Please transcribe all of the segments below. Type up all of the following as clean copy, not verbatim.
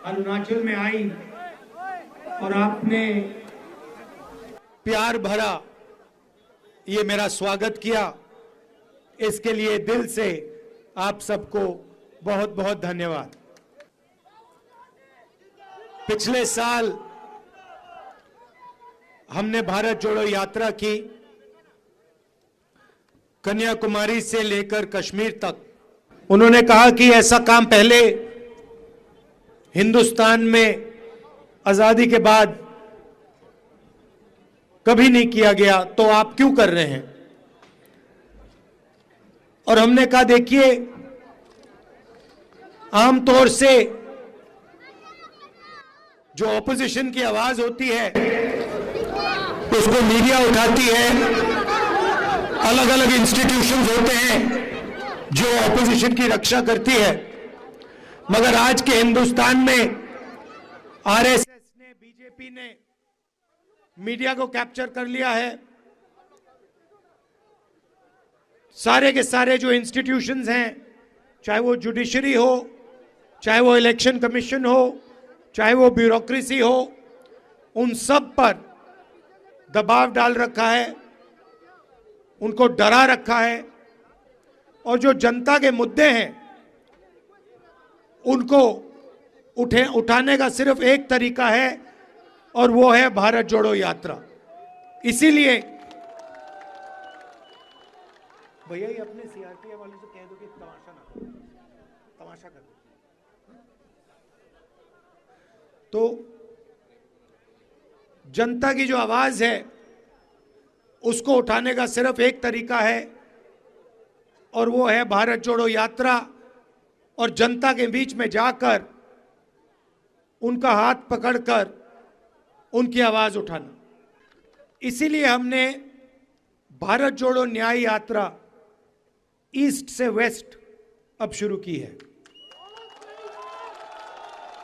अरुणाचल में आई और आपने प्यार भरा ये मेरा स्वागत किया, इसके लिए दिल से आप सबको बहुत बहुत धन्यवाद। पिछले साल हमने भारत जोड़ो यात्रा की, कन्याकुमारी से लेकर कश्मीर तक। उन्होंने कहा कि ऐसा काम पहले हिंदुस्तान में आजादी के बाद कभी नहीं किया गया, तो आप क्यों कर रहे हैं? और हमने कहा देखिए, आमतौर से जो ऑपोजिशन की आवाज होती है उसको मीडिया उठाती है, अलग अलग इंस्टीट्यूशंस होते हैं जो ऑपोजिशन की रक्षा करती है, मगर आज के हिंदुस्तान में आरएसएस ने, बीजेपी ने मीडिया को कैप्चर कर लिया है। सारे के सारे जो इंस्टीट्यूशंस हैं, चाहे वो जुडिशरी हो, चाहे वो इलेक्शन कमीशन हो, चाहे वो ब्यूरोक्रेसी हो, उन सब पर दबाव डाल रखा है, उनको डरा रखा है। और जो जनता के मुद्दे हैं उनको उठाने का सिर्फ एक तरीका है और वो है भारत जोड़ो यात्रा। इसीलिए भैया, ये अपने सीआरपीएफ वाले से कह दो कि तमाशा कर दो। तो जनता की जो आवाज है उसको उठाने का सिर्फ एक तरीका है और वो है भारत जोड़ो यात्रा, और जनता के बीच में जाकर उनका हाथ पकड़कर उनकी आवाज उठाना। इसीलिए हमने भारत जोड़ो न्याय यात्रा ईस्ट से वेस्ट अब शुरू की है।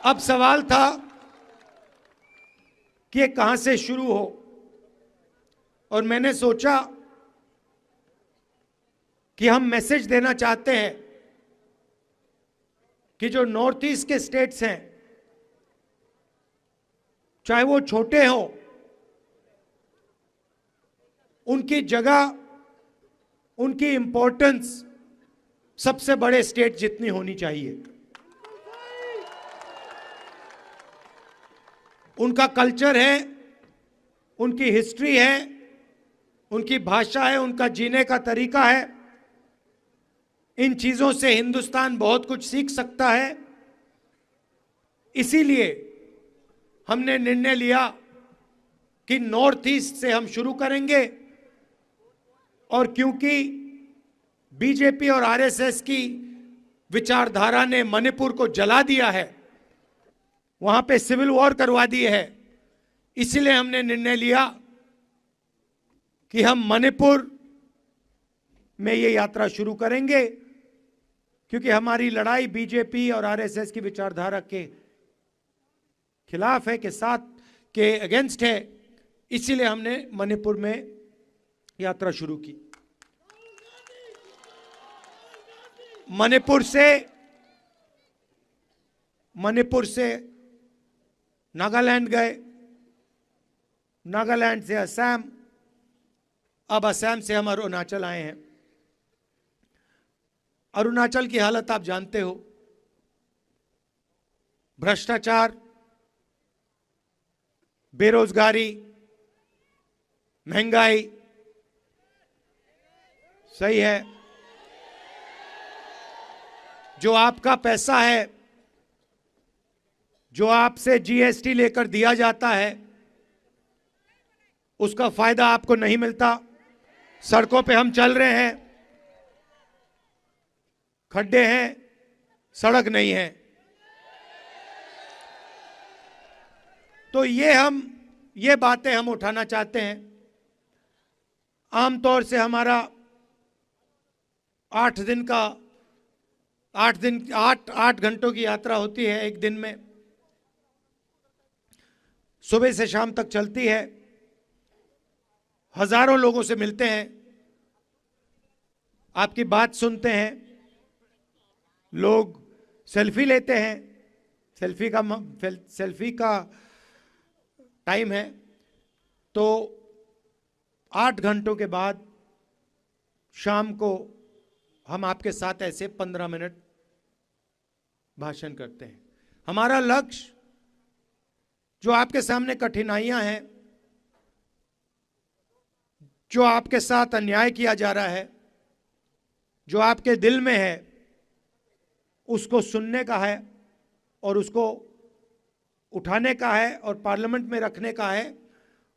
अब सवाल था कि ये कहां से शुरू हो, और मैंने सोचा कि हम मैसेज देना चाहते हैं कि जो नॉर्थ ईस्ट के स्टेट्स हैं, चाहे वो छोटे हो, उनकी जगह, उनकी इंपॉर्टेंस सबसे बड़े स्टेट जितनी होनी चाहिए। उनका कल्चर है, उनकी हिस्ट्री है, उनकी भाषा है, उनका जीने का तरीका है। इन चीजों से हिंदुस्तान बहुत कुछ सीख सकता है। इसीलिए हमने निर्णय लिया कि नॉर्थ ईस्ट से हम शुरू करेंगे, और क्योंकि बीजेपी और आरएसएस की विचारधारा ने मणिपुर को जला दिया है, वहां पे सिविल वॉर करवा दी है, इसलिए हमने निर्णय लिया कि हम मणिपुर में ये यात्रा शुरू करेंगे, क्योंकि हमारी लड़ाई बीजेपी और आरएसएस की विचारधारा के खिलाफ है, के साथ के अगेंस्ट है। इसीलिए हमने मणिपुर में यात्रा शुरू की। मणिपुर से नागालैंड गए, नागालैंड से असम, अब असम से हम अरुणाचल आए हैं। अरुणाचल की हालत आप जानते हो, भ्रष्टाचार, बेरोजगारी, महंगाई, सही है। जो आपका पैसा है, जो आपसे जीएसटी लेकर दिया जाता है, उसका फायदा आपको नहीं मिलता। सड़कों पे हम चल रहे हैं, खड्डे हैं, सड़क नहीं है। तो ये बातें हम उठाना चाहते हैं। आमतौर से हमारा 8 घंटों की यात्रा होती है एक दिन में, सुबह से शाम तक चलती है। हजारों लोगों से मिलते हैं, आपकी बात सुनते हैं, लोग सेल्फी लेते हैं, सेल्फी का टाइम है। तो 8 घंटों के बाद शाम को हम आपके साथ ऐसे 15 मिनट भाषण करते हैं। हमारा लक्ष्य, जो आपके सामने कठिनाइयां हैं, जो आपके साथ अन्याय किया जा रहा है, जो आपके दिल में है, उसको सुनने का है और उसको उठाने का है और पार्लियामेंट में रखने का है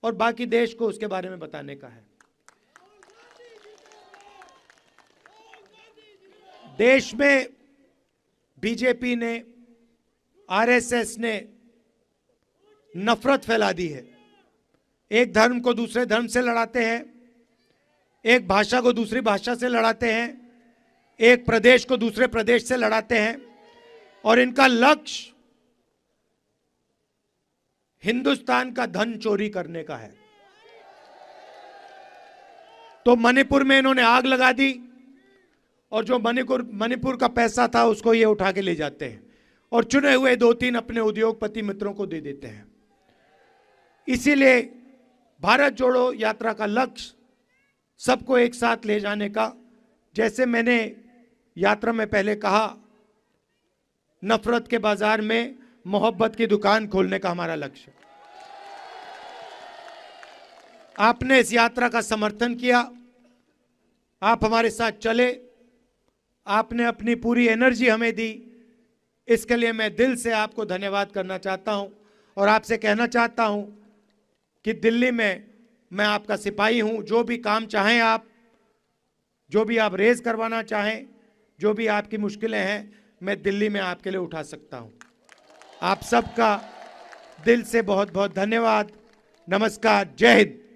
और बाकी देश को उसके बारे में बताने का है। देश में बीजेपी ने, आरएसएस ने नफरत फैला दी है। एक धर्म को दूसरे धर्म से लड़ाते हैं, एक भाषा को दूसरी भाषा से लड़ाते हैं, एक प्रदेश को दूसरे प्रदेश से लड़ाते हैं और इनका लक्ष्य हिंदुस्तान का धन चोरी करने का है। तो मणिपुर में इन्होंने आग लगा दी और जो मणिपुर का पैसा था उसको ये उठा के ले जाते हैं और चुने हुए 2-3 अपने उद्योगपति मित्रों को दे देते हैं। इसीलिए भारत जोड़ो यात्रा का लक्ष्य सबको एक साथ ले जाने का, जैसे मैंने यात्रा में पहले कहा, नफरत के बाजार में मोहब्बत की दुकान खोलने का हमारा लक्ष्य। आपने इस यात्रा का समर्थन किया, आप हमारे साथ चले, आपने अपनी पूरी एनर्जी हमें दी, इसके लिए मैं दिल से आपको धन्यवाद करना चाहता हूं और आपसे कहना चाहता हूं कि दिल्ली में मैं आपका सिपाही हूं। जो भी काम चाहें आप, जो भी आप रेज करवाना चाहें, जो भी आपकी मुश्किलें हैं, मैं दिल्ली में आपके लिए उठा सकता हूं। आप सबका दिल से बहुत बहुत धन्यवाद। नमस्कार, जय हिंद।